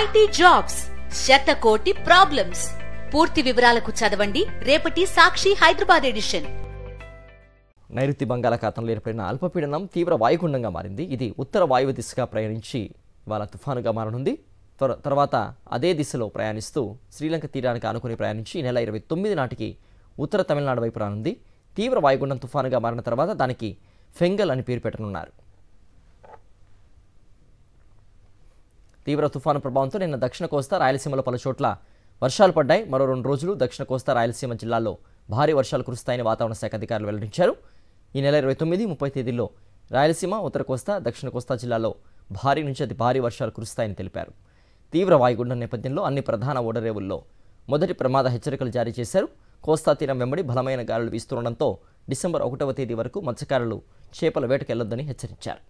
IT jobs శతకోటి problems. పూర్తి వివరాలకు చదవండి రేపటి సాక్షి హైదరాబాద్ ఎడిషన్. నైరుతి బంగాళాఖాతంలో ఏర్పడిన అల్పపీడనం తీవ్ర వాయుగుండంగా మారింది. ఇది ఉత్తర వాయువ్య దిశగా ప్రయాణించి ఇవాళ తుఫానుగా మారనుంది. తర్వాత అదే దిశలో ప్రయాణిస్తూ శ్రీలంక తీరానికి ఆనుకుని ప్రయాణించి ఈ నెల 29 నాటికి ఉత్తర తమిళనాడు వైపు రానుంది. తీవ్ర వాయుగుండం తుఫానుగా మారిన తర్వాత దానికి ఫెంగల్ అని పేరు పెట్టనున్నారు. తీవ్ర తుఫాను ప్రభావంతో నిన్న దక్షిణ కోస్తా రాయలసీమలో పలు చోట్ల వర్షాలు పడ్డాయి. మరో 2 రోజులు దక్షిణ కోస్తా రాయలసీమ జిల్లాల్లో భారీ వర్షాలు కురుస్తాయని వాతావరణ శాఖ అధికారులు వెల్లడించారు. ఈ నెల 29, 30 తేదీల్లో రాయలసీమ, ఉత్తర కోస్తా, దక్షిణ కోస్తా జిల్లాల్లో భారీ నుంచి అతి భారీ వర్షాలు కురుస్తాయని తెలిపారు. తీవ్ర వాయుగుండం నేపథ్యంలో అన్ని ప్రధాన ఓడరేవుల్లో మొదటి ప్రమాద హెచ్చరికలు జారీ చేశారు. కోస్తా తీరం వెంబడి బలమైన గాలులు వీస్తుండటంతో డిసెంబర్ 1వ తేదీ వరకు మత్స్యకారులు చేపల వేటకెళ్లొద్దని హెచ్చరించారు.